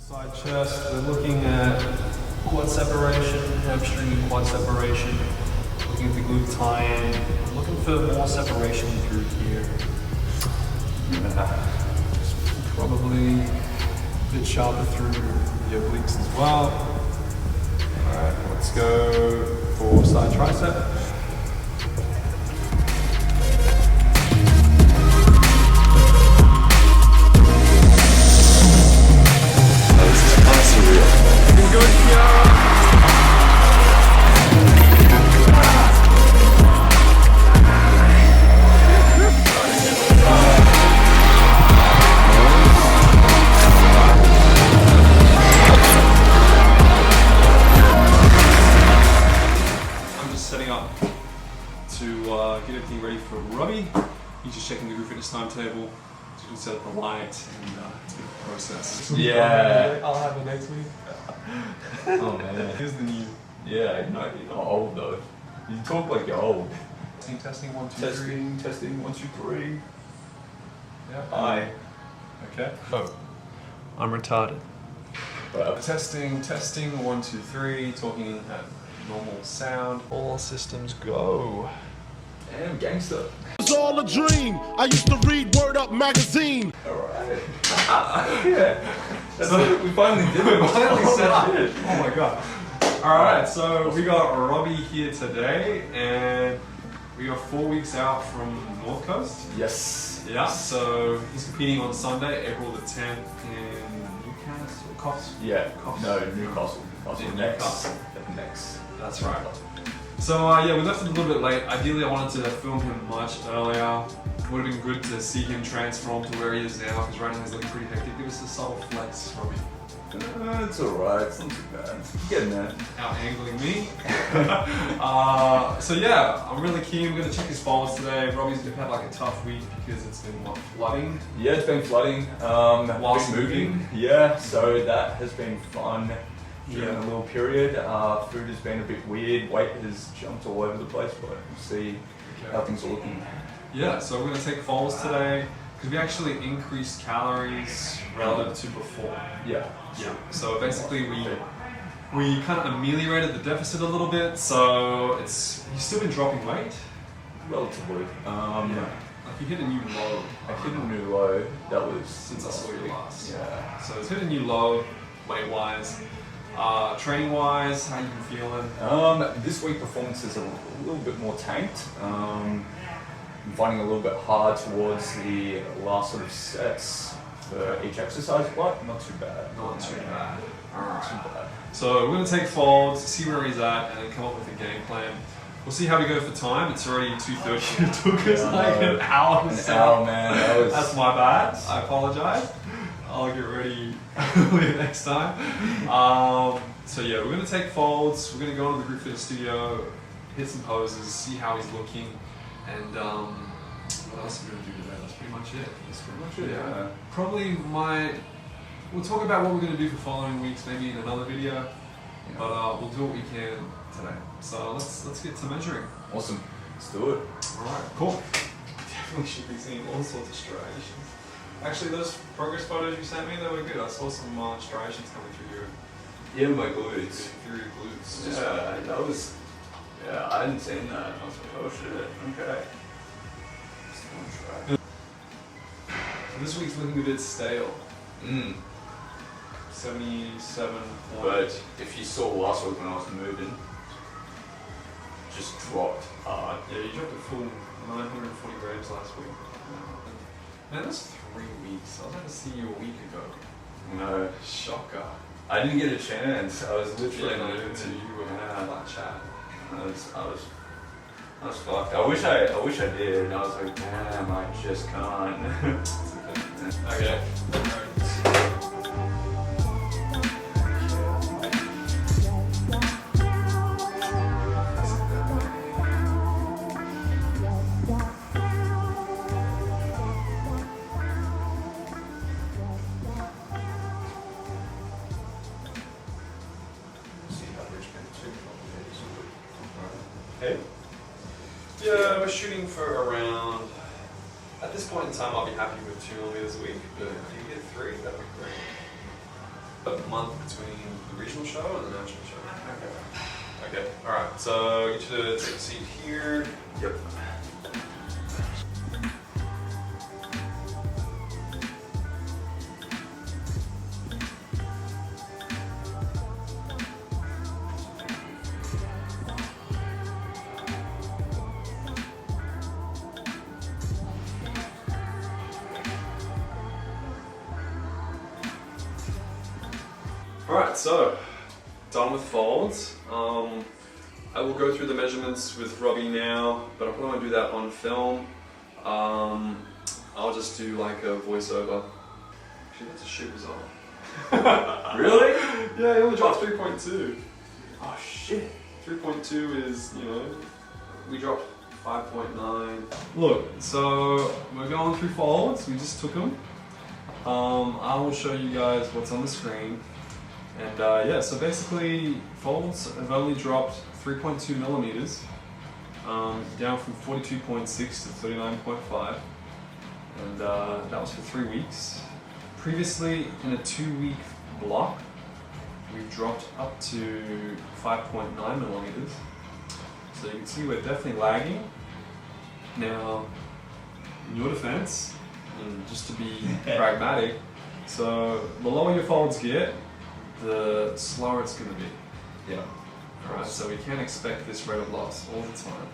Side chest, we're looking at quad separation, hamstring and quad separation, looking at the glute tie-in, looking for more separation through here. Probably a bit sharper through the obliques as well. Alright, let's go for side tricep. Get everything ready for Robbie. He's just checking the group fitness timetable. So you can set up the light and it's been a process. Yeah. I'll have it next week. Oh man. Here's the new. Yeah, you're not old though. You talk like you're old. Testing 1, 2, 3. Testing 1, 2, 3. Yeah. Hi. Okay. Oh. I'm retarded. Well, Testing 1, 2, 3. Talking at normal sound. All systems go. damn gangster. It's all a dream. I used to read Word Up magazine. Alright. Yeah. That's it. We finally did it. We finally said it. Oh my god. Alright, so we got Robbie here today and we are 4 weeks out from North Coast. Yes. Yeah, so he's competing on Sunday, April the 10th in Newcastle. Coffs? Yeah. Coffs. No, Newcastle. Yeah, Next. Newcastle. Next. That's right. So yeah, we left it a little bit late. Ideally, I wanted to film him much earlier. Would have been good to see him transform to where he is now, because right now he's looking pretty hectic. Give us a subtle flex, Robbie. It's alright, it's not too bad. You're getting there. Out angling me. So yeah, I'm really keen. We're gonna check his files today. Robbie's had like a tough week because it's been flooding. Yeah, it's been flooding. Whilst been moving. Yeah, so that has been fun. During Yeah. a little period, food has been a bit weird, weight has jumped all over the place, but we'll see how things are looking. Yeah, so we're gonna take files today because we actually increased calories relative to before. Yeah. Yeah. So basically we kind of ameliorated the deficit a little bit. So he's still been dropping weight. Relatively. Like you hit a new low. I hit a new low, that was Since I saw you last. Yeah. So it's hit a new low weight wise. Training wise, how you been feeling? This week performance is a little bit more tanked. I'm finding it a little bit hard towards the last sort of sets for each exercise, but not too bad. Not too bad. Not too bad. So we're going to take folds, see where he's at, and then come up with a game plan. We'll see how we go for time. It's already 2:30. It took us like an hour to set up. Man. That's my bad. I apologize. I'll get ready next time. So yeah, we're going to take folds. We're going to go into the group fitness studio, hit some poses, see how he's looking, and what else are we going to do today? That's pretty much it. That's pretty much it. Yeah. Probably we'll talk about what we're going to do for following weeks, maybe in another video. Yeah. But we'll do what we can today. So let's get to measuring. Awesome. Let's do it. Alright, cool. Definitely should be seeing all sorts of striations. Actually, those progress photos you sent me, they were good. I saw some striations coming through your My glutes. through your glutes. Yeah, that was. Yeah, I hadn't seen that. I was like, oh shit. Okay. Just gonna try. So this week's looking a bit stale. 77. But if you saw last week when I was moving, just dropped hard. Yeah, you dropped a full 940 grams last week. Man, that's 3 weeks. I was about to see you a week ago. No, Shocker. I didn't get a chance. I was literally not moving. even to you and that chat. I was fucked. I wish I did. And I was like, damn, I just can't. Okay. Hey? Yeah, we're shooting for around, at this point in time I'll be happy with 2 millimeters a week, but if you get 3, that'd be great. A month between the regional show and the national show. Okay. Okay. All right. So get you to take a seat here. Yep. Alright, so done with folds. I will go through the measurements with Robbie now, but I probably won't do that on film. I'll just do like a voiceover. Actually, that's a shoe result. Really? Yeah, he only dropped 3.2. Oh shit. 3.2 is, you know, we dropped 5.9. Look, so we're going through folds. We just took them. I will show you guys what's on the screen. And yeah, so basically folds have only dropped 3.2 millimeters, down from 42.6 to 39.5, and that was for 3 weeks. Previously, in a 2-week block, we've dropped up to 5.9 millimeters. So you can see we're definitely lagging. Now, in your defense, and just to be pragmatic, so the lower your folds get, the slower it's going to be. Yeah. Alright, so we can't expect this rate of loss all the time.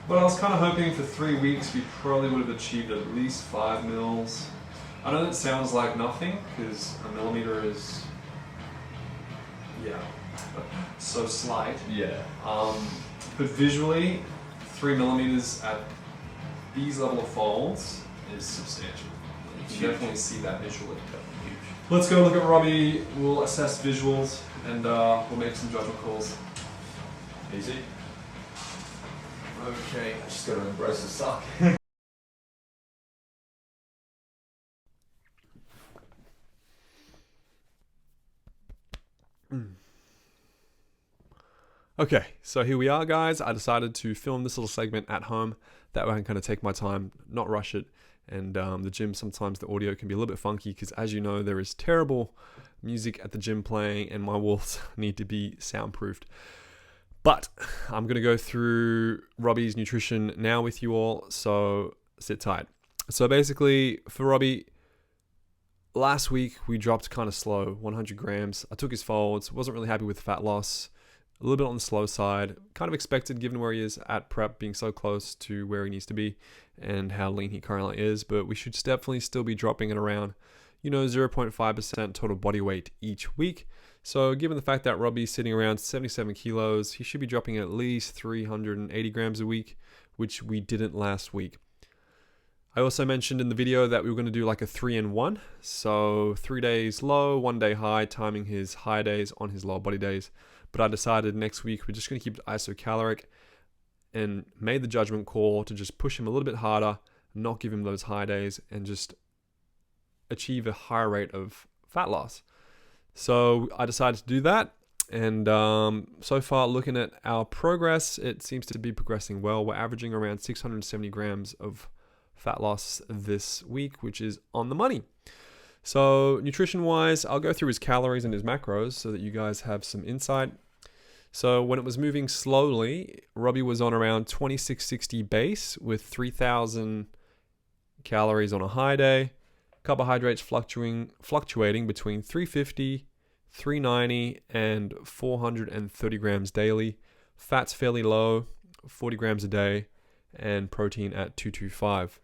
But I was kind of hoping for 3 weeks we probably would have achieved at least 5 mils. I know that sounds like nothing, because a millimeter is, yeah, so slight. Yeah. But visually, 3 millimeters at these level of folds is substantial. You can definitely see that visually. Let's go look at Robbie, we'll assess visuals, and we'll make some judgment calls. Easy. Okay, I just gotta embrace the suck. Okay, so here we are, guys. I decided to film this little segment at home. That way I can kind of take my time, not rush it. And the gym, sometimes the audio can be a little bit funky because, as you know, there is terrible music at the gym playing and my walls need to be soundproofed. But I'm going to go through Robbie's nutrition now with you all, so sit tight. So basically, for Robbie, last week we dropped kind of slow, 100 grams. I took his folds, wasn't really happy with the fat loss. A little bit on the slow side, kind of expected given where he is at prep, being so close to where he needs to be and how lean he currently is. But we should definitely still be dropping it around, 0.5% total body weight each week. So given the fact that Robbie's sitting around 77 kilos, he should be dropping at least 380 grams a week, which we didn't last week. I also mentioned in the video that we were going to do like a 3-in-1. So 3 days low, 1 day high, timing his high days on his lower body days. But I decided next week we're just going to keep it isocaloric and made the judgment call to just push him a little bit harder, not give him those high days, and just achieve a higher rate of fat loss. So I decided to do that. And so far, looking at our progress, it seems to be progressing well. We're averaging around 670 grams of fat loss this week, which is on the money. So nutrition-wise, I'll go through his calories and his macros so that you guys have some insight. So when it was moving slowly, Robbie was on around 2660 base with 3000 calories on a high day. Carbohydrates fluctuating between 350, 390, and 430 grams daily. Fats fairly low, 40 grams a day, and protein at 225.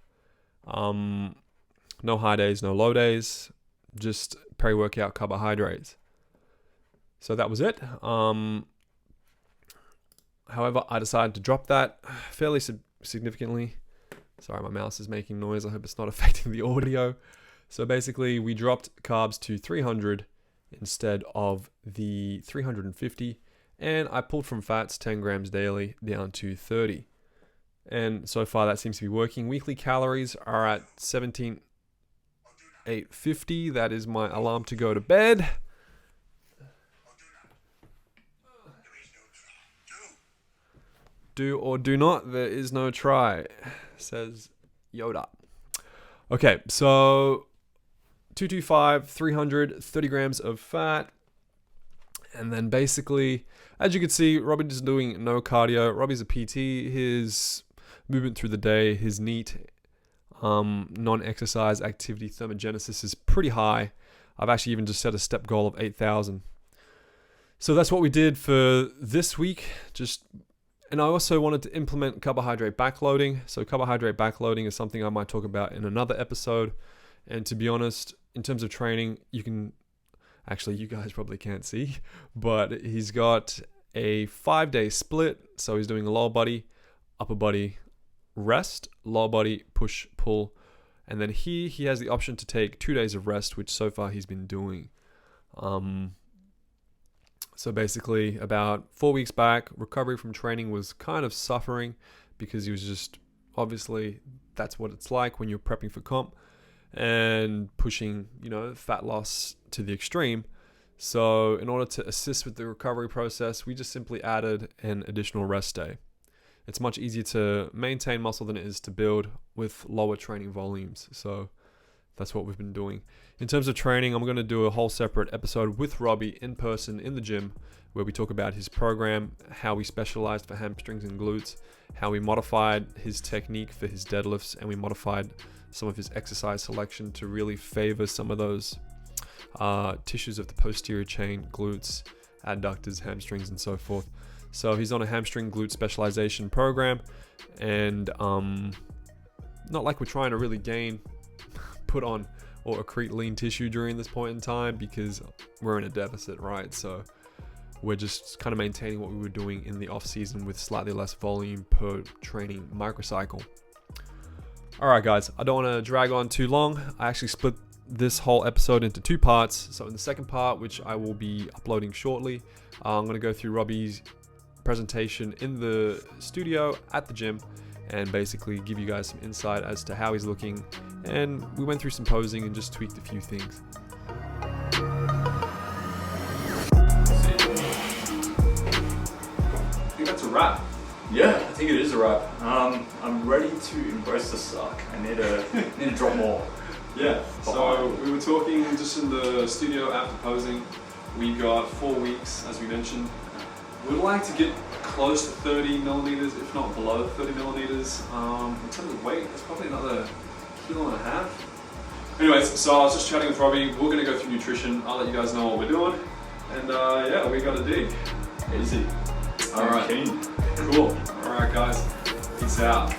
No high days, no low days, just pre-workout carbohydrates. So that was it. However, I decided to drop that fairly significantly. Sorry, my mouse is making noise. I hope it's not affecting the audio. So basically, we dropped carbs to 300 instead of the 350. And I pulled from fats 10 grams daily down to 30. And so far, that seems to be working. Weekly calories are at 17,850. That is my alarm to go to bed. Do or do not, there is no try, says Yoda. Okay, so 225, 300, 30 grams of fat. And then basically, as you can see, Robbie is doing no cardio. Robbie's a PT. His movement through the day, his NEAT, non-exercise activity thermogenesis is pretty high. I've actually even just set a step goal of 8,000. So that's what we did for this week. And I also wanted to implement carbohydrate backloading. So carbohydrate backloading is something I might talk about in another episode. And to be honest, in terms of training, you guys probably can't see, but he's got a 5-day split. So he's doing a lower body, upper body, rest, lower body, push, pull. And then he has the option to take 2 days of rest, which so far he's been doing. So basically about 4 weeks back, recovery from training was kind of suffering because he was just, obviously that's what it's like when you're prepping for comp and pushing, fat loss to the extreme. So in order to assist with the recovery process, we just simply added an additional rest day. It's much easier to maintain muscle than it is to build with lower training volumes. So that's what we've been doing. In terms of training, I'm going to do a whole separate episode with Robbie in person in the gym where we talk about his program, how we specialized for hamstrings and glutes, how we modified his technique for his deadlifts, and we modified some of his exercise selection to really favor some of those tissues of the posterior chain, glutes, adductors, hamstrings, and so forth. So he's on a hamstring glute specialization program, and not like we're trying to really put on or accrete lean tissue during this point in time because we're in a deficit, right? So we're just kind of maintaining what we were doing in the off season with slightly less volume per training microcycle. All right, guys, I don't want to drag on too long. I actually split this whole episode into 2 parts. So in the second part, which I will be uploading shortly, I'm going to go through Robbie's presentation in the studio at the gym and basically give you guys some insight as to how he's looking. And we went through some posing and just tweaked a few things. I think that's a wrap. Yeah, I think it is a wrap. I'm ready to embrace the suck. I need to drop more. Yeah, so we were talking just in the studio after posing. We got 4 weeks, as we mentioned. We'd like to get close to 30 millimeters, if not below 30 millimeters. In terms of weight, it's probably another 1.5 kilos. Anyways, so I was just chatting with Robbie. We're gonna go through nutrition. I'll let you guys know what we're doing. And yeah, we got a dig. Easy. All right. Keen. Cool. All right, guys. Peace out.